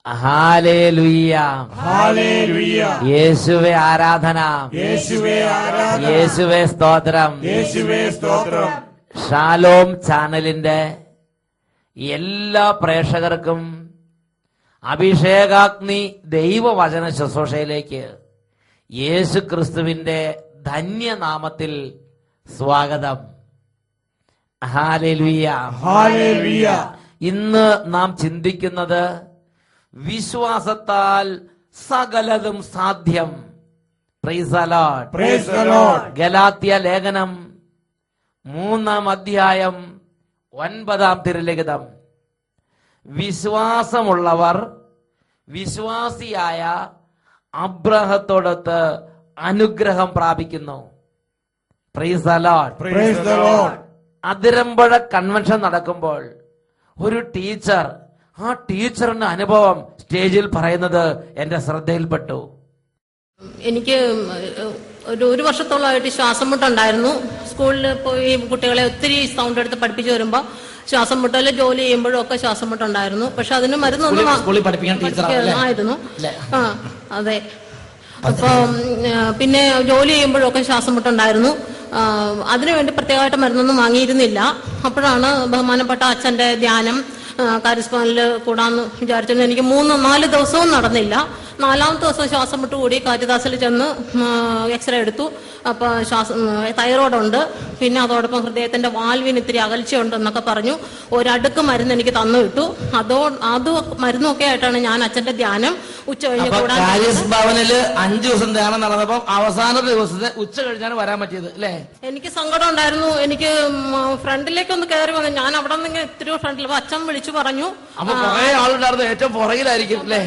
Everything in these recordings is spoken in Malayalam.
Hallelujah, hallelujah. യേശുവേ ആരാധന, യേശുവേ ആരാധന, യേശുവേ സ്തോത്രം. യേശുവേ സ്തോത്രം. ഷാലോം ചാനലിന്റെ എല്ലാ പ്രേക്ഷകർക്കും അഭിഷേകാഗ്നി ദൈവവചന ശുശ്രൂഷയിലേക്ക് യേശു ക്രിസ്തുവിന്റെ ധന്യനാമത്തിൽ സ്വാഗതം. Hallelujah, hallelujah. ഇന്ന് നാം ചിന്തിക്കുന്നത് വിശ്വാസത്താൽ സകലതും സാധ്യം. Praise the Lord. Praise the Lord. ഗലാത്യ ലേഖനം 3-ാം അധ്യായം 9-ാം തിരുലിഖിതം. വിശ്വാസമുള്ളവർ വിശ്വാസിയായ അബ്രഹത്തോടൊത്ത് അനുഗ്രഹം പ്രാപിക്കുന്നു. Price the Lord. Praise the Lord. Athirampuzha convention നടക്കുമ്പോൾ ഒരു ടീച്ചർ, ആ ടീച്ചറിന്റെ അനുഭവം സ്റ്റേജിൽ പറയുന്നത് എന്റെ ശ്രദ്ധയിൽപ്പെട്ടു. എനിക്ക് ഒരു വർഷത്തോളമായിട്ട് ശ്വാസം മുട്ടുണ്ടായിരുന്നു. സ്കൂളിൽ പോയി കുട്ടികളെ ഒത്തിരി സൗണ്ട് എടുത്ത് പഠിപ്പിച്ചു വരുമ്പോൾ ശ്വാസം മുട്ടല്, ജോലി ചെയ്യുമ്പോഴും ഒക്കെ ശ്വാസം മുട്ടുണ്ടായിരുന്നു. പക്ഷെ അതിന് മരുന്നൊന്നും ആയിരുന്നു. ആ അതെ. അപ്പൊ പിന്നെ ജോലി ചെയ്യുമ്പോഴൊക്കെ ശ്വാസം മുട്ടുണ്ടായിരുന്നു. അതിനുവേണ്ടി പ്രത്യേകമായിട്ട് മരുന്നൊന്നും വാങ്ങിയിരുന്നില്ല. അപ്പോഴാണ് ബഹുമാനപ്പെട്ട അച്ഛന്റെ ധ്യാനം കാരിസ്മാനിൽ കൂടാന്ന് വിചാരിച്ചിരുന്നു. എനിക്ക് 3-4 ദിവസവും നടന്നില്ല. 4-ാമത്തെ ദിവസം ശ്വാസം മുട്ട് കൂടി കാരിദാസിൽ ചെന്ന് എക്സ്റേ എടുത്തു. അപ്പൊ തൈറോയ്ഡ് ഉണ്ട്, പിന്നെ അതോടൊപ്പം ഹൃദയത്തിന്റെ വാൽവിന് ഇത്തിരി അകൽച്ചയുണ്ട് എന്നൊക്കെ പറഞ്ഞു. ഒരടുക്ക് മരുന്ന് എനിക്ക് തന്നു വിട്ടു. അത് മരുന്നൊക്കെ ആയിട്ടാണ് ഞാൻ അച്ഛന്റെ ധ്യാനം ഉച്ച കഴിഞ്ഞ് കൂടാൻ. ഭവനില് 5 ദിവസം ധ്യാനം നടന്നപ്പോ അവസാന ദിവസത്തെ ഉച്ച കഴിഞ്ഞാണ് വരാൻ പറ്റിയത് അല്ലേ? എനിക്ക് സങ്കടം ഉണ്ടായിരുന്നു. എനിക്ക് ഫ്രണ്ടിലേക്ക് ഒന്ന് കയറി വന്നു. ഞാൻ അവിടെ നിന്ന് ഇത്തിരി ഫ്രണ്ടിൽ അച്ഛൻ വിളിച്ചു പറഞ്ഞു. അപ്പൊ കുറെ ആളുണ്ടായിരുന്നു ഏറ്റവും പുറകിലായിരിക്കും അല്ലേ?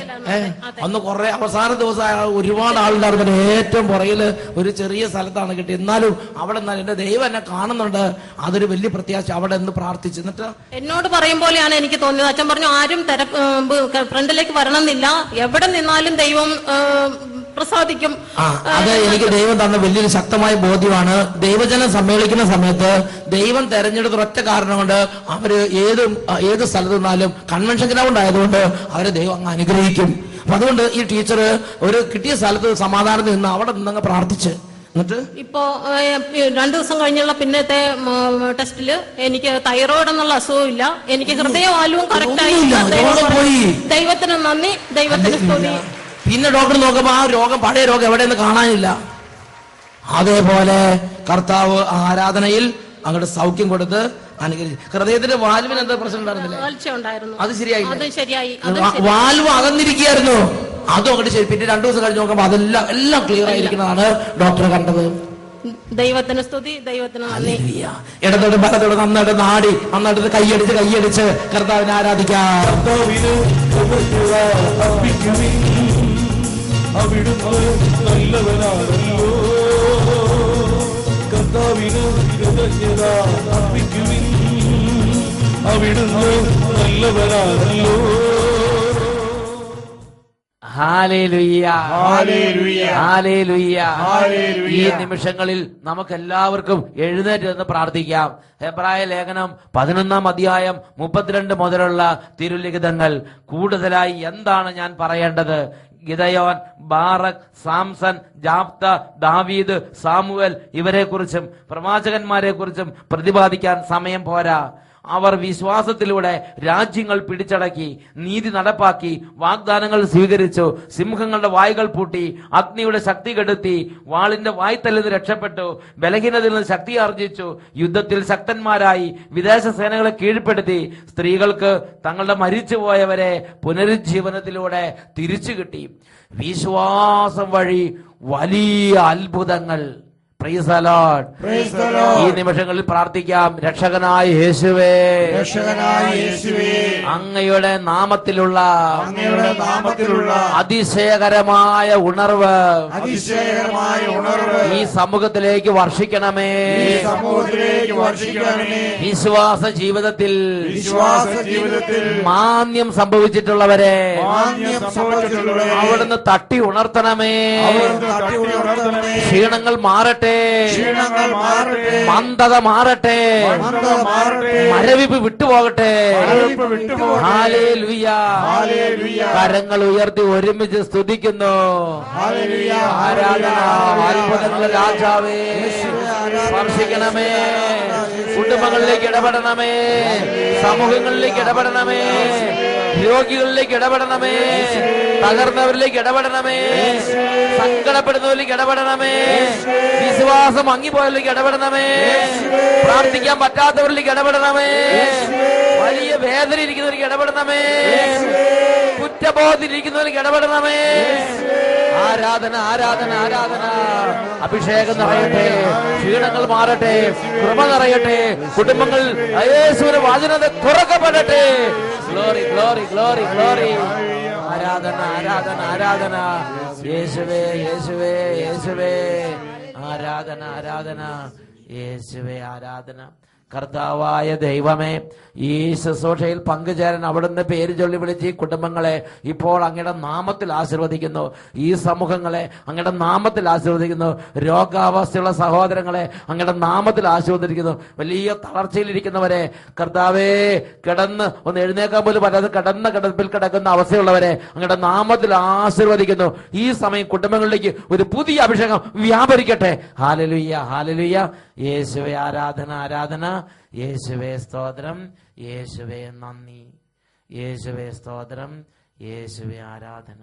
അന്ന് കുറെ അവസാന ദിവസം ഒരുപാട് ആളുണ്ടായിരുന്നു. ഏറ്റവും പുറകില് ഒരു ചെറിയ സ്ഥലത്താണ് കിട്ടിയത്. എന്നാലും അവിടെ എന്റെ ദൈവം എന്നെ കാണുന്നുണ്ട്, അതൊരു വലിയ പ്രത്യാശ. അവിടെ നിന്ന് പ്രാർത്ഥിച്ചു. എന്നിട്ട് എന്നോട് പറയും പോലെയാണ് എനിക്ക് തോന്നിയത്. അച്ഛൻ പറഞ്ഞു ആരും ഫ്രണ്ടിലേക്ക് വരണമെന്നില്ല, എവിടെ നിന്നാലും ദൈവം പ്രസാദിക്കും. അത് എനിക്ക് ദൈവം തന്ന വലിയൊരു ശക്തമായ ബോധ്യമാണ്. ദൈവജനം സമ്മേളിക്കുന്ന സമയത്ത് ദൈവം തെരഞ്ഞെടുത്ത ഒറ്റ കാരണം കൊണ്ട് അവര് ഏത് സ്ഥലത്ത് നിന്നാലും കൺവെൻഷൻ ഗ്രൗണ്ട് ആയതുകൊണ്ട് അവരെ ദൈവം അങ്ങ് അനുഗ്രഹിക്കും. അപ്പൊ അതുകൊണ്ട് ഈ ടീച്ചർ ഒരു കിട്ടിയ സ്ഥലത്ത് സമാധാനത്തിൽ നിന്ന് അവിടെ നിന്നങ്ങ് പ്രാർത്ഥിച്ച്. എന്നിട്ട് ഇപ്പോ 2 ദിവസം കഴിഞ്ഞുള്ള പിന്നത്തെ ടെസ്റ്റില് എനിക്ക് തൈറോയ്ഡ് എന്നുള്ള അസുഖമില്ല. എനിക്ക് ഹൃദയവാൽവും കറക്റ്റായി. ദൈവത്തിന് നന്ദി, ദൈവത്തിന് സ്തുതി. പിന്നെ ഡോക്ടർ നോക്കുമ്പോ ആ രോഗം, പഴയ രോഗം എവിടെയെന്ന് കാണാനില്ല. അതേപോലെ കർത്താവ് ആരാധനയിൽ അങ്ങോട്ട് സൗഖ്യം കൊടുത്ത് അനുഗ്രഹിച്ചു. ഹൃദയത്തിന്റെ വാൽവിന് എന്താ പ്രശ്നം ഉണ്ടായിരുന്നില്ല? അത് ശരിയായി. വാൽവ് അകന്നിരിക്കുകയായിരുന്നു, അതും അങ്ങോട്ട് ശരി. പിന്നെ 2 ദിവസം കഴിഞ്ഞ് നോക്കുമ്പോ എല്ലാം ക്ലിയർ ആയിരിക്കുന്നതാണ് ഡോക്ടർ കണ്ടത്. ദൈവത്തിന് സ്തുതി, ദൈവത്തിന് നന്ദി. ഇടത്തോട് വലത്തോട് നന്നായിട്ട് നാടി നന്നായിട്ട് കൈയടിച്ച് കർത്താവിനെ ആരാധിക്കാം. അവിടുന്ന് നല്ലവനാണല്ലോ, കർത്താവിന് കൃതജ്ഞത അർപ്പിക്കുവിൻ. അവിടുന്ന് നല്ലവനാണല്ലോ. Hallelujah, hallelujah, hallelujah. ഹല്ലേലൂയ. ഈ നിമിഷങ്ങളിൽ നമുക്ക് എല്ലാവർക്കും എഴുന്നേറ്റ് നിന്ന് പ്രാർത്ഥിക്കാം. ഹെബ്രായ ലേഖനം 11-ാം അധ്യായം 32 മുതലുള്ള തിരുലിഖിതങ്ങൾ. കൂടുതലായി എന്താണ് ഞാൻ പറയേണ്ടത്? ഗിദയോൻ, ബാറക്, സാംസൺ, ജാപ്ത, ദാവീദ്, സാമുവേൽ ഇവരെ കുറിച്ചും പ്രവാചകന്മാരെ കുറിച്ചും പ്രതിപാദിക്കാൻ സമയം പോരാ. അവർ വിശ്വാസത്തിലൂടെ രാജ്യങ്ങൾ പിടിച്ചടക്കി, നീതി നടപ്പാക്കി, വാഗ്ദാനങ്ങൾ സ്വീകരിച്ചു, സിംഹങ്ങളുടെ വായ്കൾ പൂട്ടി, അഗ്നിയുടെ ശക്തി കെടുത്തി, വാളിന്റെ വായ്ത്തലിൽ നിന്ന് രക്ഷപ്പെട്ടു, ബലഹീനതയിൽ നിന്ന് ശക്തി ആർജിച്ചു, യുദ്ധത്തിൽ ശക്തന്മാരായി, വിദേശ സേനകളെ കീഴ്പ്പെടുത്തി, സ്ത്രീകൾക്ക് തങ്ങളുടെ മരിച്ചുപോയവരെ പുനരുജ്ജീവനത്തിലൂടെ തിരിച്ചു കിട്ടി. വിശ്വാസം വഴി വലിയ അത്ഭുതങ്ങൾ. Price the Lord. Praise the Lord. ഈ നിമിഷങ്ങളിൽ പ്രാർത്ഥിക്കാം. രക്ഷകനായ യേശുവേ, അങ്ങയുടെ നാമത്തിലുള്ള അതിശയകരമായ ഉണർവ് ഈ സമൂഹത്തിലേക്ക് വർഷിക്കണമേ. വിശ്വാസ ജീവിതത്തിൽ മാന്യം സംഭവിച്ചിട്ടുള്ളവരെ അവിടുന്ന് തട്ടി ഉണർത്തണമേ. ക്ഷീണങ്ങൾ മാറട്ടെ, മാറട്ടെ, ക്ഷീണങ്ങൾ മാറട്ടെ, മന്ദത മാറട്ടെ, മന്ദത മാറട്ടെ, മരവിപ്പ് വിട്ടുപോകട്ടെ. മരവിപ്പ് വിട്ടുപോകട്ടെ. ഹല്ലേലൂയ. ഹല്ലേലൂയ. കരങ്ങൾ ഉയർത്തി ഒരുമിച്ച് സ്തുതിക്കുന്നു. ഹല്ലേലൂയ. ആരാധന. അത്ഭുതങ്ങളുടെ രാജാവേ, സ്പർശിക്കണമേ, കുടുംബങ്ങളിലേക്ക് ഇടപെടണമേ, സമൂഹങ്ങളിലേക്ക് ഇടപെടണമേ, രോഗികളിലേക്ക് ഇടപെടണമേ, തകർന്നവരിലേക്ക് ഇടപെടണമേ, സങ്കടപ്പെടുന്നവരിലേക്ക് ഇടപെടണമേ, വിശ്വാസം മങ്ങിപ്പോയവരിലേക്ക് ഇടപെടണമേ, പ്രാർത്ഥിക്കാൻ പറ്റാത്തവരിലേക്ക് ഇടപെടണമേ, വലിയ വേദന ഇരിക്കുന്നവർക്ക് ഇടപെടണമേ, കുറ്റബോധത്തിലിരിക്കുന്നവർക്ക് ഇടപെടണമേ. ആരാധന, ആരാധന, ആരാധന. അഭിഷേകം നിറയട്ടെ, ക്ഷീണങ്ങൾ മാറട്ടെ, കൃപ നിറയട്ടെ, കുടുംബങ്ങൾ യേശുവിന്റെ വചനത തുറക്കപ്പെടട്ടെ. Glory, glory, glory, glory. ആരാധന, ആരാധന, ആരാധന. യേശുവേ, യേശുവേ, യേശുവേ. ആരാധന, ആരാധന. യേശുവേ, ആരാധന. കർത്താവായ ദൈവമേ, ഈ ശുശ്രൂഷയിൽ പങ്കുചേരാൻ അവിടുന്ന് പേര് ചൊല്ലി വിളിച്ച് ഈ കുടുംബങ്ങളെ ഇപ്പോൾ അങ്ങയുടെ നാമത്തിൽ ആശീർവദിക്കുന്നു. ഈ സമൂഹങ്ങളെ അങ്ങയുടെ നാമത്തിൽ ആശീർവദിക്കുന്നു. രോഗാവസ്ഥയുള്ള സഹോദരങ്ങളെ അങ്ങയുടെ നാമത്തിൽ ആശീർവദിക്കുന്നു. വലിയ തളർച്ചയിലിരിക്കുന്നവരെ കർത്താവേ, കിടന്ന് ഒന്ന് എഴുന്നേക്കാൻ പോലും പറ്റാതെ കിടപ്പിൽ കിടക്കുന്ന അവസ്ഥയുള്ളവരെ അങ്ങയുടെ നാമത്തിൽ ആശീർവദിക്കുന്നു. ഈ സമയം കുടുംബങ്ങളിലേക്ക് ഒരു പുതിയ അഭിഷേകം വ്യാപരിക്കട്ടെ. Hallelujah, hallelujah. യേശുവേ ആരാധന, ആരാധന. യേശുവേ സ്തോത്രം, യേശുവേ നന്ദി, യേശുവേ സ്തോത്രം, യേശുവേ ആരാധന.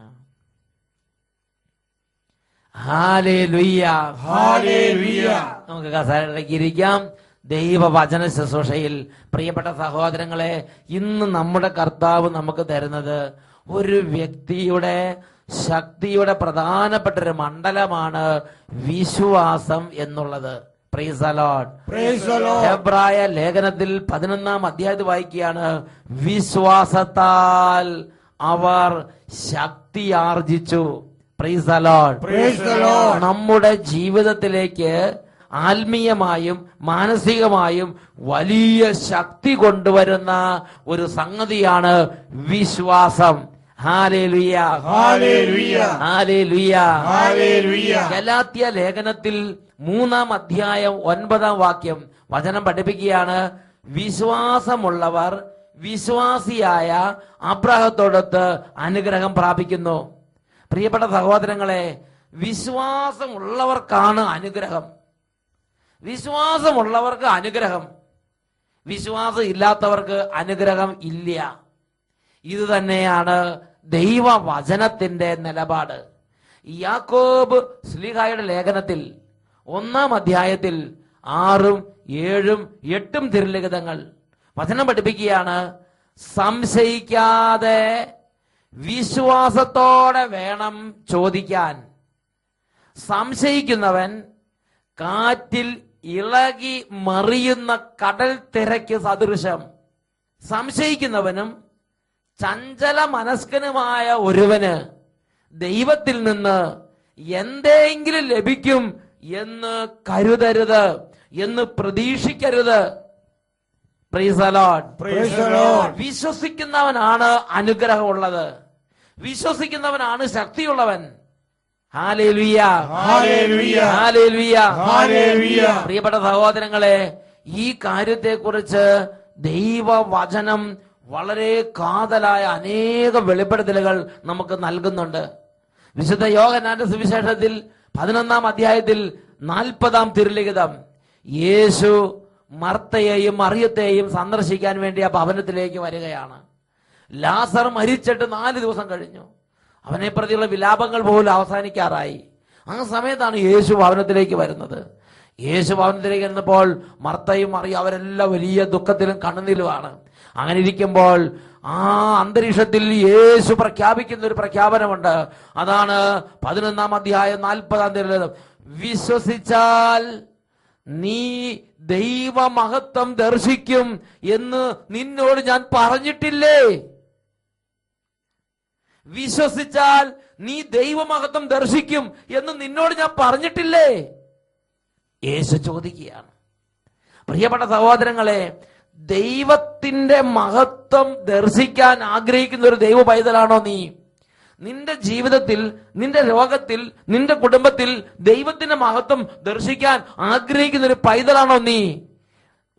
Hallelujah, hallelujah. നമുക്ക് കസേരയിലേക്ക് ഇരിക്കാം. ദൈവവചന ശുശ്രൂഷയിൽ പ്രിയപ്പെട്ട സഹോദരങ്ങളെ, ഇന്ന് നമ്മുടെ കർത്താവ് നമുക്ക് തരുന്നത് ഒരു വ്യക്തിയുടെ ശക്തിയുടെ പ്രധാനപ്പെട്ട ഒരു മണ്ഡലമാണ് വിശ്വാസം എന്നുള്ളത്. Praise the Lord. Praise the Lord. ഹെബ്രായ ലേഖനത്തിൽ 11-ാം അധ്യായത്തിൽ വായിക്കുകയാണ്, വിശ്വാസത്താൽ അവർ ശക്തി ആർജിച്ചു. Praise the Lord. Praise the Lord. നമ്മുടെ ജീവിതത്തിലേക്ക് ആത്മീയമായും മാനസികമായും വലിയ ശക്തി കൊണ്ടുവരുന്ന ഒരു സംഗതിയാണ് വിശ്വാസം. Hallelujah, hallelujah, hallelujah, hallelujah. Galatia ലേഖനത്തിൽ 3-ാം അധ്യായം 9-ാം വാക്യം വചനം പഠിപ്പിക്കുകയാണ്, വിശ്വാസമുള്ളവർ വിശ്വാസിയായ അബ്രാഹത്തോടൊത്ത് അനുഗ്രഹം പ്രാപിക്കുന്നു. പ്രിയപ്പെട്ട സഹോദരങ്ങളെ, വിശ്വാസമുള്ളവർക്കാണ് അനുഗ്രഹം. വിശ്വാസമുള്ളവർക്ക് അനുഗ്രഹം, വിശ്വാസം ഇല്ലാത്തവർക്ക് അനുഗ്രഹം ഇല്ല. ഇത് തന്നെയാണ് ദൈവവചനത്തിന്റെ നിലപാട്. യാക്കോബ് ശ്ലീഹായുടെ ലേഖനത്തിൽ 1-ാം അധ്യായത്തിൽ 6, 7, 8 തിരുലിഖിതങ്ങൾ വചനം പഠിപ്പിക്കുകയാണ്, സംശയിക്കാതെ വിശ്വാസത്തോടെ വേണം ചോദിക്കാൻ. സംശയിക്കുന്നവൻ കാറ്റിൽ ഇളകി മറിയുന്ന കടൽ തിരക്ക് സദൃശം. സംശയിക്കുന്നവനും ചഞ്ചല മനസ്കനുമായ ഒരുവന് ദൈവത്തിൽ നിന്ന് എന്തെങ്കിലും ലഭിക്കും എന്ന് കരുതരുത്, എന്ന് പ്രതീക്ഷിക്കരുത്. Praise the Lord. Praise the Lord. വിശ്വസിക്കുന്നവനാണ് അനുഗ്രഹമുള്ളത്, വിശ്വസിക്കുന്നവനാണ് ശക്തിയുള്ളവൻ. Hallelujah, hallelujah, hallelujah, hallelujah. പ്രിയപ്പെട്ട സഹോദരങ്ങളെ, ഈ കാര്യത്തെക്കുറിച്ച് ദൈവവചനം വളരെ കാതലായ അനേക വെളിപ്പെടുത്തലുകൾ നമുക്ക് നൽകുന്നുണ്ട്. വിശുദ്ധ യോഹന്നാന്റെ സുവിശേഷത്തിൽ 11-ാം അധ്യായത്തിൽ 40-ാം തിരുലിഖിതം, യേശു മർത്തയെയും മറിയത്തെയും സന്ദർശിക്കാൻ വേണ്ടി ആ ഭവനത്തിലേക്ക് വരികയാണ്. ലാസർ മരിച്ചിട്ട് 4 ദിവസം കഴിഞ്ഞു. അവനെ പ്രതിയുള്ള വിലാപങ്ങൾ പോലും അവസാനിക്കാറായി. ആ സമയത്താണ് യേശു ഭവനത്തിലേക്ക് വരുന്നത്. യേശു ഭവനത്തിലേക്ക് വരുന്നപ്പോൾ മർത്തയും മറിയും അവരെല്ലാം വലിയ ദുഃഖത്തിലും കണ്ണുനീരുമാണ്. അങ്ങനെ ഇരിക്കുമ്പോൾ ആ അന്തരീക്ഷത്തിൽ യേശു പ്രഖ്യാപിക്കുന്ന ഒരു പ്രഖ്യാപനമുണ്ട്. അതാണ് 11-ാം അധ്യായം 40-ാം തിരുലിഖിതം, വിശ്വസിച്ചാൽ നീ ദൈവമഹത്വം ദർശിക്കും എന്ന് നിന്നോട് ഞാൻ പറഞ്ഞിട്ടില്ലേ? വിശ്വസിച്ചാൽ നീ ദൈവമഹത്വം ദർശിക്കും എന്ന് നിന്നോട് ഞാൻ പറഞ്ഞിട്ടില്ലേ? യേശു ചോദിക്കുകയാണ്. പ്രിയപ്പെട്ട സഹോദരങ്ങളെ, ദൈവത്തിന്റെ മഹത്വം ദർശിക്കാൻ ആഗ്രഹിക്കുന്ന ഒരു ദൈവ പൈതലാണോ നീ? നിന്റെ ജീവിതത്തിൽ, നിന്റെ രോഗത്തിൽ, നിന്റെ കുടുംബത്തിൽ ദൈവത്തിന്റെ മഹത്വം ദർശിക്കാൻ ആഗ്രഹിക്കുന്ന ഒരു പൈതലാണോ നീ?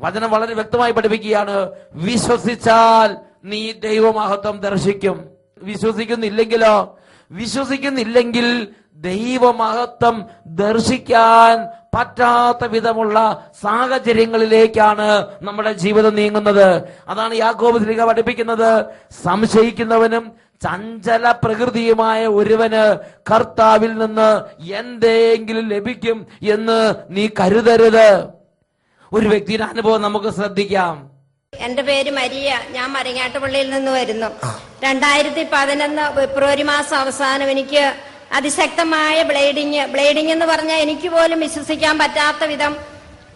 വചനം വളരെ വ്യക്തമായി പഠിപ്പിക്കുകയാണ്, വിശ്വസിച്ചാൽ നീ ദൈവമഹത്വം ദർശിക്കും. വിശ്വസിക്കുന്നില്ലെങ്കിലോ? വിശ്വസിക്കുന്നില്ലെങ്കിൽ ദൈവമഹത്വം ദർശിക്കാൻ പറ്റാത്ത വിധമുള്ള സാഹചര്യങ്ങളിലേക്കാണ് നമ്മുടെ ജീവിതം നീങ്ങുന്നത്. അതാണ് യാക്കോബ് ശ്ലീഹ പഠിപ്പിക്കുന്നത്, സംശയിക്കുന്നവനും ചഞ്ചല പ്രകൃതിയുമായ ഒരുവന് കർത്താവിൽ നിന്ന് എന്തെങ്കിലും ലഭിക്കും എന്ന് നീ കരുതരുത്. ഒരു വ്യക്തിയുടെ അനുഭവം നമുക്ക് ശ്രദ്ധിക്കാം. എന്റെ പേര് മരിയ. ഞാൻ മരങ്ങാട്ടുപള്ളിയിൽ നിന്ന് വരുന്നു. 2011 ഫെബ്രുവരി മാസം അവസാനം എനിക്ക് അതിശക്തമായ ബ്ലീഡിങ് എന്ന് പറഞ്ഞാൽ എനിക്ക് പോലും വിശ്വസിക്കാൻ പറ്റാത്ത വിധം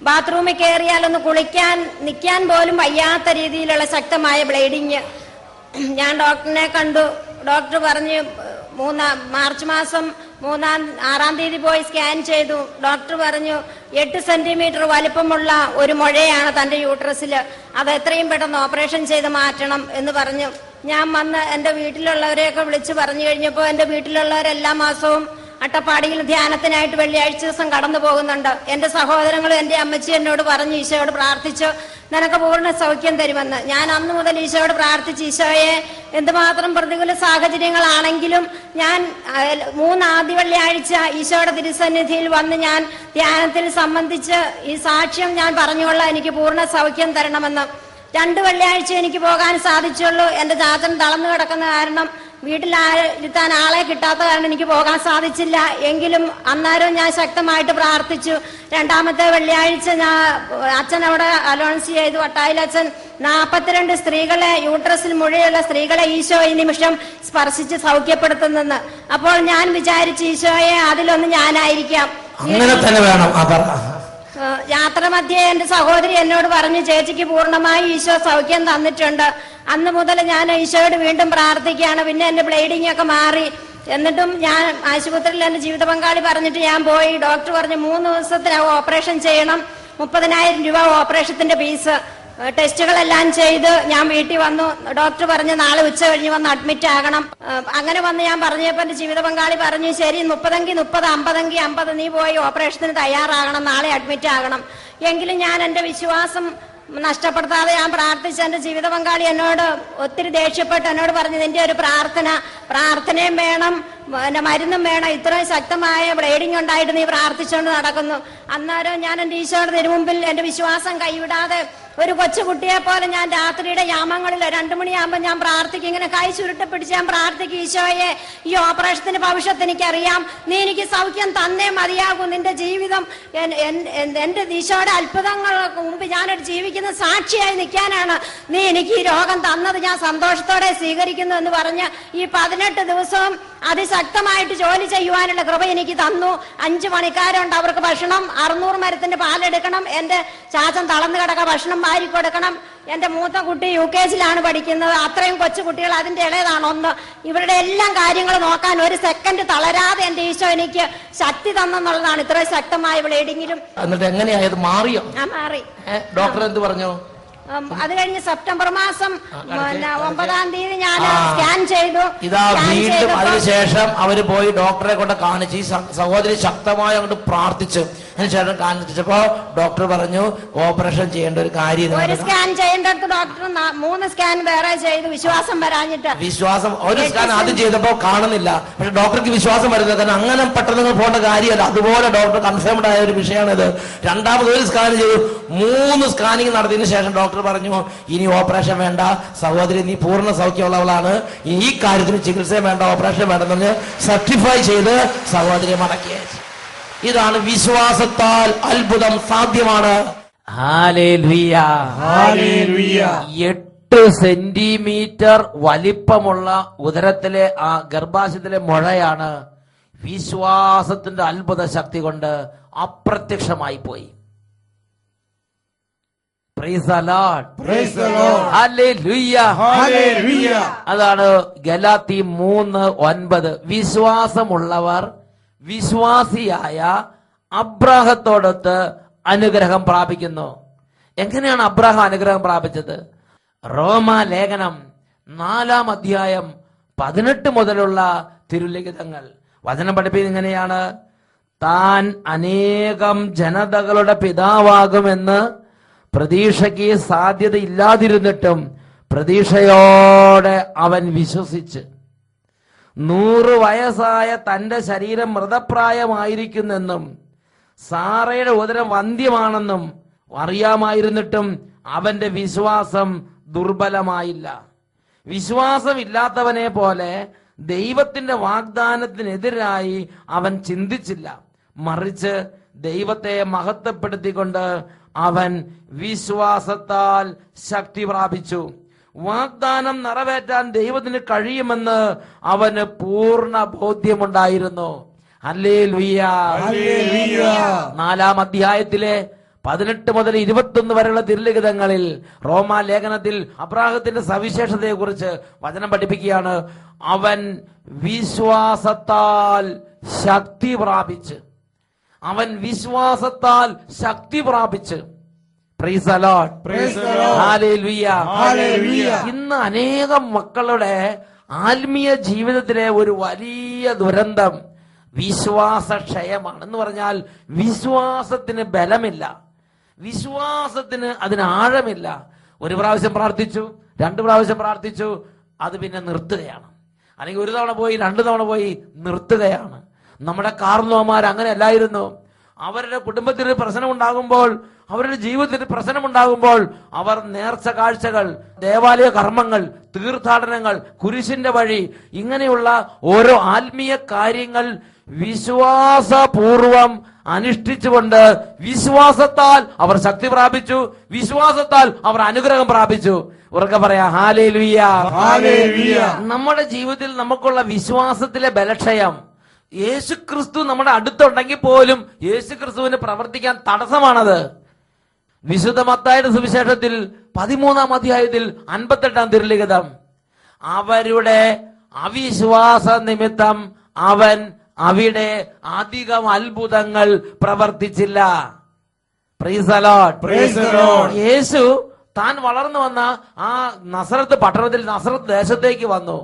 ബാത്റൂമിൽ കയറിയാലൊന്ന് കുളിക്കാൻ നിൽക്കാൻ പോലും വയ്യാത്ത രീതിയിലുള്ള ശക്തമായ ബ്ലീഡിങ്. ഞാൻ ഡോക്ടറിനെ കണ്ടു. ഡോക്ടർ പറഞ്ഞ് മാർച്ച് മാസം 6-ാം തീയതി പോയി സ്കാൻ ചെയ്തു. ഡോക്ടർ പറഞ്ഞു 8 സെന്റിമീറ്റർ വലിപ്പമുള്ള ഒരു മുഴയാണ് തന്റെ യൂട്രസിൽ, അത് എത്രയും പെട്ടെന്ന് ഓപ്പറേഷൻ ചെയ്ത് മാറ്റണം എന്ന് പറഞ്ഞു. ഞാൻ വന്ന് എന്റെ വീട്ടിലുള്ളവരെയൊക്കെ വിളിച്ചു പറഞ്ഞു കഴിഞ്ഞപ്പോൾ എന്റെ വീട്ടിലുള്ളവരെല്ലാ മാസവും അട്ടപ്പാടിയിൽ ധ്യാനത്തിനായിട്ട് വെള്ളിയാഴ്ച ദിവസം കടന്നു പോകുന്നുണ്ട്. എന്റെ സഹോദരങ്ങളും എന്റെ അമ്മച്ചി എന്നോട് പറഞ്ഞു, ഈശോയോട് പ്രാർത്ഥിച്ചു നിനക്ക് പൂർണ്ണ സൗഖ്യം തരുമെന്ന്. ഞാൻ അന്ന് മുതൽ ഈശോയോട് പ്രാർത്ഥിച്ചു, ഈശോയെ എന്തുമാത്രം പ്രതികൂല സാഹചര്യങ്ങളാണെങ്കിലും ഞാൻ 3 ആദ്യ വെള്ളിയാഴ്ച ഈശോയുടെ തിരുസന്നിധിയിൽ വന്ന് ഞാൻ ധ്യാനത്തിൽ സംബന്ധിച്ച് ഈ സാക്ഷ്യം ഞാൻ പറഞ്ഞുകൊള്ളാം, എനിക്ക് പൂർണ്ണ സൗഖ്യം തരണമെന്ന്. 2 വെള്ളിയാഴ്ച എനിക്ക് പോകാൻ സാധിച്ചുള്ളൂ. എന്റെ ചാച്ചൻ തളർന്നു കിടക്കുന്ന കാരണം വീട്ടിലിരുത്താൻ ആളെ കിട്ടാത്ത കാരണം എനിക്ക് പോകാൻ സാധിച്ചില്ല. എങ്കിലും അന്നേരം ഞാൻ ശക്തമായിട്ട് പ്രാർത്ഥിച്ചു. 2ാമത്തെ വെള്ളിയാഴ്ച അച്ഛൻ അവിടെ അലോൺസ് ചെയ്തു, വട്ടായിലച്ഛൻ 42 സ്ത്രീകളെ, യൂട്രസിൽ മുഴയുള്ള സ്ത്രീകളെ ഈശോ ഈ നിമിഷം സ്പർശിച്ച് സൗഖ്യപ്പെടുത്തുന്നെന്ന്. അപ്പോൾ ഞാൻ വിചാരിച്ചു, ഈശോയെ അതിലൊന്ന് ഞാനായിരിക്കാം. അങ്ങനെ തന്നെ വേണം. യാത്ര മധ്യേ എന്റെ സഹോദരി എന്നോട് പറഞ്ഞു, ചേച്ചിക്ക് പൂർണ്ണമായി ഈശോ സൗഖ്യം തന്നിട്ടുണ്ട്. അന്ന് മുതൽ ഞാൻ ഈശോയോട് വീണ്ടും പ്രാർത്ഥിക്കുകയാണ്. പിന്നെ എന്റെ ബ്ലീഡിംഗ് ഒക്കെ മാറി. എന്നിട്ടും ഞാൻ ആശുപത്രിയിൽ എന്റെ ജീവിത പങ്കാളി പറഞ്ഞിട്ട് ഞാൻ പോയി. ഡോക്ടർ പറഞ്ഞു 3 ദിവസത്തിനകം ഓപ്പറേഷൻ ചെയ്യണം, 30,000 രൂപ ഓപ്പറേഷത്തിന്റെ ഫീസ്. ടെസ്റ്റുകളെല്ലാം ചെയ്ത് ഞാൻ വീട്ടിൽ വന്നു. ഡോക്ടർ പറഞ്ഞു നാളെ ഉച്ച കഴിഞ്ഞ് വന്ന് അഡ്മിറ്റ് ആകണം. അങ്ങനെ വന്ന് ഞാൻ പറഞ്ഞപ്പോ എന്റെ ജീവിത പങ്കാളി പറഞ്ഞു, ശരി 30 50 50 നീ പോയി ഓപ്പറേഷത്തിന് തയ്യാറാകണം, നാളെ അഡ്മിറ്റ് ആകണം. എങ്കിലും ഞാൻ എന്റെ വിശ്വാസം നഷ്ടപ്പെടുത്താതെ ഞാൻ പ്രാർത്ഥിച്ച എന്റെ ജീവിത പങ്കാളി എന്നോട് ഒത്തിരി ദേഷ്യപ്പെട്ട് എന്നോട് പറഞ്ഞു, നിന്റെ ഒരു പ്രാർത്ഥനയും വേണം, മരുന്നും വേണം, ഇത്രയും ശക്തമായ ബ്ലീഡിംഗ് ഉണ്ടായിട്ട് നീ പ്രാർത്ഥിച്ചുകൊണ്ട് നടക്കുന്നു. അന്നേരം ഞാൻ എന്റെ ഈശോയുടെ തിരുമുമ്പിൽ എന്റെ വിശ്വാസം കൈവിടാതെ ഒരു കൊച്ചുകുട്ടിയെ പോലെ ഞാൻ രാത്രിയുടെ യാമങ്ങളിൽ 2 മണിയാകുമ്പോൾ ഞാൻ പ്രാർത്ഥിക്കും. ഇങ്ങനെ കൈ ചുരുട്ടപ്പിടിച്ച് ഞാൻ പ്രാർത്ഥിക്കും, ഈശോയെ ഈ ഓപ്പറേഷത്തിന്റെ ഭവിഷ്യത്ത് എനിക്കറിയാം, നീ എനിക്ക് സൗഖ്യം തന്നേ മതിയാകും. നിന്റെ ജീവിതം എന്റെ ഈശോയുടെ അത്ഭുതങ്ങൾക്ക് മുമ്പ് ഞാനൊരു ജീവിക്കുന്ന സാക്ഷിയായി നിൽക്കാനാണ് നീ എനിക്ക് ഈ രോഗം തന്നത്, ഞാൻ സന്തോഷത്തോടെ സ്വീകരിക്കുന്നു എന്ന് പറഞ്ഞ് ഈ 18 ദിവസവും അതിശക്തമായിട്ട് ജോലി ചെയ്യുവാനുള്ള കൃപ എനിക്ക് തന്നു. 5 പണിക്കാരുണ്ട്, അവർക്ക് ഭക്ഷണം 600 മരത്തിന്റെ പാലെടുക്കണം, എന്റെ ചാച്ചൻ തളർന്നു കിടക്ക ഭക്ഷണം വാരി കൊടുക്കണം. എന്റെ മൂത്ത കുട്ടി UKGയിലാണ് പഠിക്കുന്നത്. അത്രയും കൊച്ചു കുട്ടികൾ, അതിന്റെ ഇളയതാണ് 1. ഇവരുടെ എല്ലാം കാര്യങ്ങൾ നോക്കാൻ 1 സെക്കൻഡ് തളരാതെ എന്റെ ഈശോ എനിക്ക് ശക്തി തന്നെന്നുള്ളതാണ്. ഇത്രയും ശക്തമായ ബ്ലീഡിങ്ങിലും. എന്നിട്ട് എങ്ങനെയായത്? മാറിയോ? മാറി. ഡോക്ടർ എന്ത് പറഞ്ഞു? അത് കഴിഞ്ഞ് സെപ്റ്റംബർ മാസം 9-ാം തീയതി ഞാൻ സ്കാൻ ചെയ്തു. വീണ്ടും അതിനുശേഷം അവര് പോയി ഡോക്ടറെ കൊണ്ട് കാണിച്ച് ഈ സഹോദരി ശക്തമായി അങ്ങോട്ട് പ്രാർത്ഥിച്ചു. അതിനുശേഷം കാണിച്ചപ്പോ ഡോക്ടർ പറഞ്ഞു ഓപ്പറേഷൻ ചെയ്യേണ്ട ഒരു കാര്യം. ഒരു സ്കാൻ ചെയ്യേണ്ടത് ഡോക്ടർ 3 സ്കാൻ വേറെ ചെയ്തു, വിശ്വാസം വരാഞ്ഞിട്ട്. ഒരു സ്കാൻ ആദ്യം ചെയ്തപ്പോ കാണുന്നില്ല, പക്ഷെ ഡോക്ടർക്ക് വിശ്വാസം വരുന്നത്. കാരണം അങ്ങനെ പെട്ടെന്ന് പോകേണ്ട കാര്യമല്ല. അതുപോലെ ഡോക്ടർ കൺഫേംഡ് ആയ ഒരു വിഷയമാണിത്. 2ാമത് ഒരു സ്കാൻ ചെയ്തു, 3 സ്കാനിങ് നടത്തിയതിനു ശേഷം ഡോക്ടർ പറഞ്ഞു ഇനി ഓപ്പറേഷൻ വേണ്ട, സഹോദരി നീ പൂർണ്ണ സൗഖ്യമുള്ളവളാണ്, ഈ കാര്യത്തിന് ചികിത്സ വേണ്ട, ഓപ്പറേഷൻ വേണ്ടെന്ന് സർട്ടിഫൈ ചെയ്ത് സഹോദരിയെ മടക്കി അയച്ചു. ഇതാണ് വിശ്വാസത്താൽ അത്ഭുതം സാധ്യമാണ്. 8 സെന്റിമീറ്റർ വലിപ്പമുള്ള ഉദരത്തിലെ ആ ഗർഭാശയത്തിലെ മുഴയാണ് വിശ്വാസത്തിന്റെ അത്ഭുത ശക്തി കൊണ്ട് അപ്രത്യക്ഷമായി പോയി. Praise the Lord. Praise the Lord. Hallelujah. Hallelujah. അതാണ് ഗലാത്തി 3:9. വിശ്വാസമുള്ളവർ വിശ്വാസിയായ അബ്രാഹത്തോടൊത്ത് അനുഗ്രഹം പ്രാപിക്കുന്നു. എങ്ങനെയാണ് അബ്രാഹാം അനുഗ്രഹം പ്രാപിച്ചത്? റോമാ ലേഖനം 4-ാം അധ്യായം 18 മുതലുള്ള തിരുലിഖിതങ്ങൾ. വചനം പഠിപ്പിക്കുന്നത് ഇങ്ങനെയാണ്: താൻ അനേകം ജനതകളുടെ പിതാവാകുമെന്ന് പ്രതീക്ഷയ്ക്ക് സാധ്യതയില്ലാതിരുന്നിട്ടും പ്രതീക്ഷയോടെ അവൻ വിശ്വസിച്ച് 100 വയസ്സായ തന്റെ ശരീരം മൃതപ്രായമായിരിക്കുന്നെന്നും സാറയുടെ ഉദരം വന്ധ്യമാണെന്നും അറിയാമായിരുന്നിട്ടും അവന്റെ വിശ്വാസം ദുർബലമായില്ല. വിശ്വാസമില്ലാത്തവനെ പോലെ ദൈവത്തിന്റെ വാഗ്ദാനത്തിനെതിരായി അവൻ ചിന്തിച്ചില്ല. മറിച്ച് ദൈവത്തെ മഹത്വപ്പെടുത്തിക്കൊണ്ട് അവൻ വിശ്വാസത്താൽ ശക്തി പ്രാപിച്ചു. വാഗ്ദാനം നിറവേറ്റാൻ ദൈവത്തിന് കഴിയുമെന്ന് അവന് പൂർണ്ണ ബോധ്യമുണ്ടായിരുന്നു. ഹല്ലേലൂയ. 4-ാം അധ്യായത്തിലെ 18 മുതൽ 21 വരെയുള്ള തിരുലിഖിതങ്ങളിൽ റോമാ ലേഖനത്തിൽ അബ്രാഹത്തിന്റെ സവിശേഷതയെ കുറിച്ച് വചനം പഠിപ്പിക്കുകയാണ്. അവൻ വിശ്വാസത്താൽ ശക്തി പ്രാപിച്ച്, അവൻ വിശ്വാസത്താൽ ശക്തി പ്രാപിച്ച്. Price the Lord. ഹല്ലേലൂയ. ഇന്ന് അനേകം മക്കളുടെ ആത്മീയ ജീവിതത്തിലെ ഒരു വലിയ ദുരന്തം വിശ്വാസക്ഷയമാണ്. എന്ന് പറഞ്ഞാൽ വിശ്വാസത്തിന് ബലമില്ല, വിശ്വാസത്തിന് അതിന് ആഴമില്ല. ഒരു പ്രാവശ്യം പ്രാർത്ഥിച്ചു, 2 പ്രാവശ്യം പ്രാർത്ഥിച്ചു, അത് പിന്നെ നിർത്തുകയാണ്. അല്ലെങ്കിൽ 1 തവണ പോയി, 2 തവണ പോയി, നിർത്തുകയാണ്. നമ്മുടെ കാർന്നോമാർ അങ്ങനെ അല്ലായിരുന്നു. അവരുടെ കുടുംബത്തിന് പ്രശ്നം ഉണ്ടാകുമ്പോൾ, അവരുടെ ജീവിതത്തിന് പ്രശ്നമുണ്ടാകുമ്പോൾ അവർ നേർച്ച കാഴ്ചകൾ, ദേവാലയ കർമ്മങ്ങൾ, തീർത്ഥാടനങ്ങൾ, കുരിശിന്റെ വഴി, ഇങ്ങനെയുള്ള ഓരോ ആത്മീയ കാര്യങ്ങൾ വിശ്വാസപൂർവം അനുഷ്ഠിച്ചുകൊണ്ട് വിശ്വാസത്താൽ അവർ ശക്തി പ്രാപിച്ചു, വിശ്വാസത്താൽ അവർ അനുഗ്രഹം പ്രാപിച്ചു. ഉറക്കെ പറയാ ഹല്ലേലൂയ. നമ്മുടെ ജീവിതത്തിൽ നമുക്കുള്ള വിശ്വാസത്തിലെ ബലക്ഷയം, യേശുക്രിസ്തു നമ്മുടെ അടുത്തുണ്ടെങ്കിൽ പോലും യേശുക്രിസ്തുവിന് പ്രവർത്തിക്കാൻ തടസ്സമാണത്. വിശുദ്ധ മത്തായിയുടെ സുവിശേഷത്തിൽ 13-ാം അധ്യായത്തിൽ 58-ാം തിരുലിഖിതം, അവരുടെ അവിശ്വാസ നിമിത്തം അവൻ അവിടെ അധികം അത്ഭുതങ്ങൾ പ്രവർത്തിച്ചില്ല. Praise the Lord. യേശു താൻ വളർന്നു വന്ന ആ നസറത്ത് പട്ടണത്തിൽ, നസറത്ത് ദേശത്തേക്ക് വന്നു.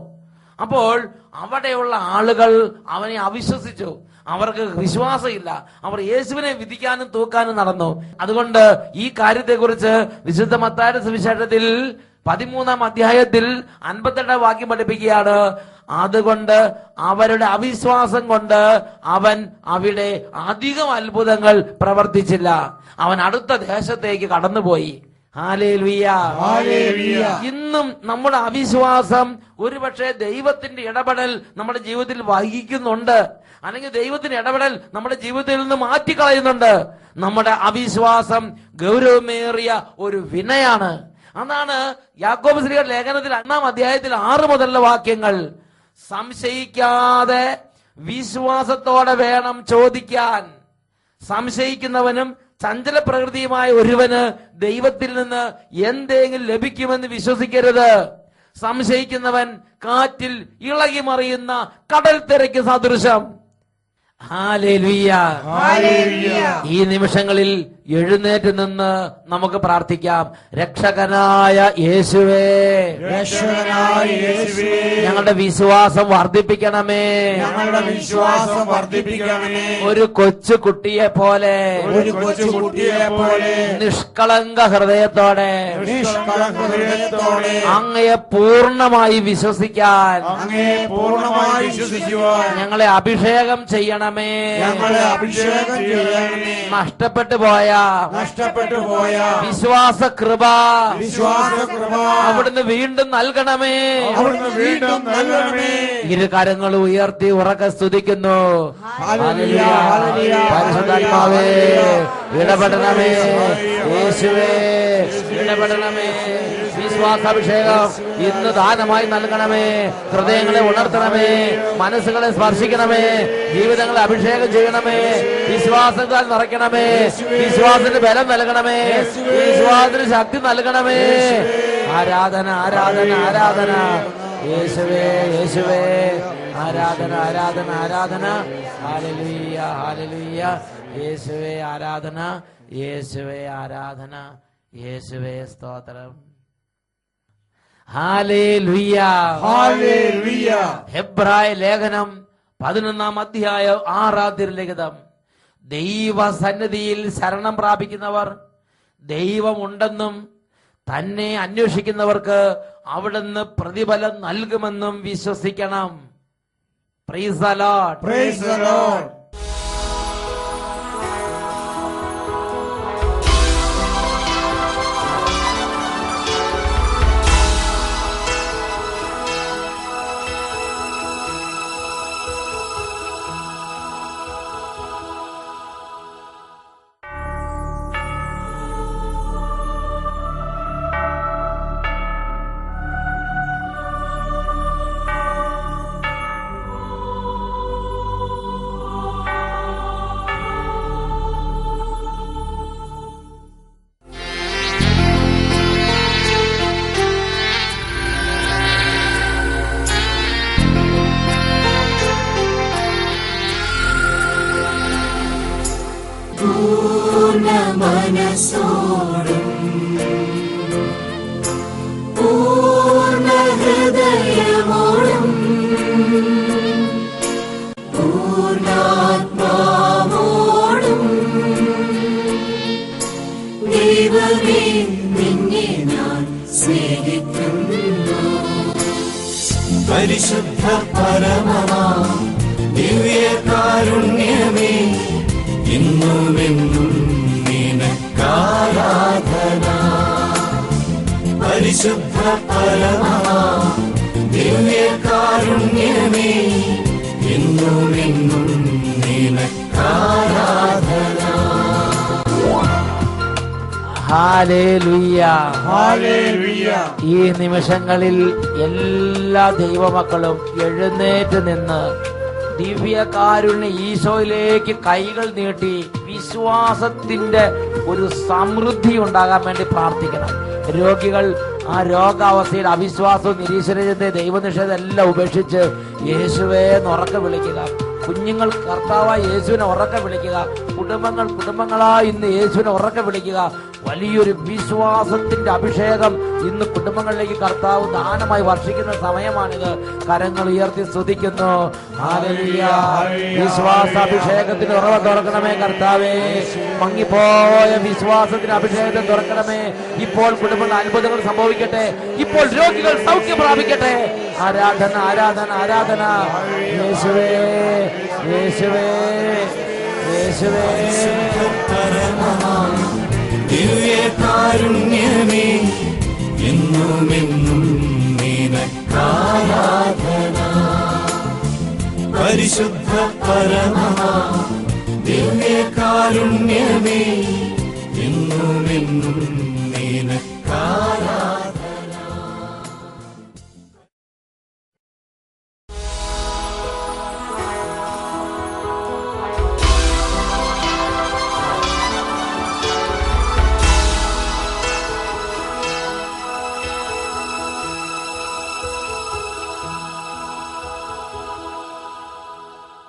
അപ്പോൾ അവിടെയുള്ള ആളുകൾ അവനെ അവിശ്വസിച്ചു. അവർക്ക് വിശ്വാസമില്ല. അവർ യേശുവിനെ വിധിക്കാനും തൂക്കാനും നടന്നു. അതുകൊണ്ട് ഈ കാര്യത്തെക്കുറിച്ച് വിശുദ്ധ മത്തായിയുടെ സുവിശേഷത്തിൽ 13-ാം അധ്യായത്തിൽ 58-ാം വാക്യം പഠിപ്പിക്കുകയാണ്. അതുകൊണ്ട് അവരുടെ അവിശ്വാസം കൊണ്ട് അവൻ അവിടെ അധികം അത്ഭുതങ്ങൾ പ്രവർത്തിച്ചില്ല. അവൻ അടുത്ത ദേശത്തേക്ക് കടന്നുപോയി. ഹല്ലേലൂയ. ഇന്നും നമ്മുടെ അവിശ്വാസം ഒരുപക്ഷെ ദൈവത്തിന്റെ ഇടപെടൽ നമ്മുടെ ജീവിതത്തിൽ വഹിക്കുന്നുണ്ട്, അല്ലെങ്കിൽ ദൈവത്തിന്റെ ഇടപെടൽ നമ്മുടെ ജീവിതത്തിൽ നിന്ന് മാറ്റിക്കളയുന്നുണ്ട്. നമ്മുടെ അവിശ്വാസം ഗൗരവമേറിയ ഒരു വിനയാണ്. അതാണ് യാക്കോബ് ശ്ലീഹയുടെ ലേഖനത്തിൽ 1-ാം അധ്യായത്തിൽ 6 മുതലുള്ള വാക്യങ്ങൾ. സംശയിക്കാതെ വിശ്വാസത്തോടെ വേണം ചോദിക്കാൻ. സംശയിക്കുന്നവനും ചഞ്ചല പ്രകൃതിയുമായ ഒരുവന് ദൈവത്തിൽ നിന്ന് എന്തെങ്കിലും ലഭിക്കുമെന്ന് വിശ്വസിക്കരുത്. സംശയിക്കുന്നവൻ കാറ്റിൽ ഇളകി മറിയുന്ന കടൽ തിരക്ക് സദൃശം. ഹല്ലേലൂയ. ഈ നിമിഷങ്ങളിൽ എഴുന്നേറ്റ് നിന്ന് നമുക്ക് പ്രാർത്ഥിക്കാം. രക്ഷകനായ യേശുവേ, ഞങ്ങളുടെ വിശ്വാസം വർദ്ധിപ്പിക്കണമേ. ഒരു കൊച്ചു കുട്ടിയെ പോലെ, നിഷ്കളങ്ക ഹൃദയത്തോടെ അങ്ങയെ പൂർണ്ണമായി വിശ്വസിക്കാൻ ഞങ്ങളെ അഭിഷേകം ചെയ്യണമേ. നഷ്ടപ്പെട്ടു പോയ വിശ്വാസ കൃപ അവിടുന്ന് വീണ്ടും നൽകണമേ. ഇരു കരങ്ങൾ ഉയർത്തി ഉറക്കെ സ്തുതിക്കുന്നു. പരിശുദ്ധാത്മാവേ ഇടപെടണമേ. യേശുവേ ഇടപെടണമേ. വിശ്വാസാഭിഷേകം ഇന്ന് ദാനമായി നൽകണമേ. ഹൃദയങ്ങളെ ഉണർത്തണമേ, മനസ്സുകളെ സ്പർശിക്കണമേ, ജീവിതങ്ങളെ അഭിഷേകം ചെയ്യണമേ. വിശ്വാസത്താൽ നിറയ്ക്കണമേ. വിശ്വാസത്തിന് ബലം നൽകണമേ. വിശ്വാസത്തിന് ശക്തി നൽകണമേ. ആരാധന ആരാധന ആരാധന. യേശുവേ യേശുവേ ആരാധന ആരാധന ആരാധന. Hallelujah hallelujah. യേശുവേ ആരാധന, യേശുവേ ആരാധന, യേശുവേ സ്തോത്രം. ഹല്ലേലൂയ. ഹല്ലേലൂയ. ഹെബ്രായ ലേഖനം 11 അധ്യായം 6 തിരുലിഖിതം. ദൈവസന്നിധിയിൽ ശരണം പ്രാപിക്കുന്നവർ ദൈവമുണ്ടെന്നും തന്നെ അന്വേഷിക്കുന്നവർക്ക് അവിടുന്ന് പ്രതിഫലം നൽകുമെന്നും വിശ്വസിക്കണം. Price the Lord. Praise the Lord. മനസ്സോടും പൂർണ്ണ ഹൃദയമോടും പൂർണ്ണാത്മാവോടും ദൈവമേ നിന്നെ ഞാൻ സ്നേഹിക്കുന്നു. പരിശുദ്ധ പരമമാ ദിവ്യകാരുണ്യമേ ഇന്നുമെന്നും നിനക്കാരാധന. പരിശുദ്ധ പരമമാ ദിവ്യകാരുണ്യമേ ഇന്നുമെന്നും നിനക്കാരാധന. ഹല്ലേലൂയ. ഹല്ലേലൂയ. ഈ നിമിഷങ്ങളിൽ എല്ലാ ദൈവമക്കളും എഴുന്നേറ്റ് നിന്ന് ദിവ്യകാരുണ്യ ഈശോയിലേക്ക് കൈകൾ നീട്ടി വിശ്വാസത്തിന്റെ ഒരു സമൃദ്ധി ഉണ്ടാകാൻ വേണ്ടി പ്രാർത്ഥിക്കണം. രോഗികൾ ആ രോഗാവസ്ഥയിൽ അവിശ്വാസവും നിരീശ്വരചിന്ത ദൈവനിഷേധം എല്ലാം ഉപേക്ഷിച്ച് യേശുവേ ഉറക്കെ വിളിക്കുക. കുഞ്ഞുങ്ങൾ കർത്താവായ യേശുവിനെ ഉറക്കെ വിളിക്കുക. കുടുംബങ്ങളായി ഇന്ന് യേശുവിനെ ഉറക്കെ വിളിക്കുക. വലിയൊരു വിശ്വാസത്തിന്റെ അഭിഷേകം ഇന്ന് കുടുംബങ്ങളിലേക്ക് കർത്താവ് ദാനമായി വർഷിക്കുന്ന സമയമാണിത്. കരങ്ങൾ ഉയർത്തി സ്തുതിക്കുന്നു. ഹല്ലേലൂയ. വിശ്വാസാഭിഷേകത്തിന് ഉറവ തുറക്കണമേ കർത്താവേ. മങ്ങിപ്പോയ വിശ്വാസത്തിന് അഭിഷേകത്തെ തുറക്കണമേ. ഇപ്പോൾ കുടുംബങ്ങൾ അത്ഭുതങ്ങൾ സംഭവിക്കട്ടെ. ഇപ്പോൾ രോഗികൾ സൗഖ്യം പ്രാപിക്കട്ടെ. ആരാധന ആരാധന ആരാധന. യേശുവേ യേശുവേ യേശുവേ. ദിവ്യകാരുണ്യമേ എന്നുമെന്നും നിനക്കാരാധന. പരിശുദ്ധ പരമമാ ദിവ്യകാരുണ്യമേ എന്നുമെന്നും നിനക്കാരാധന.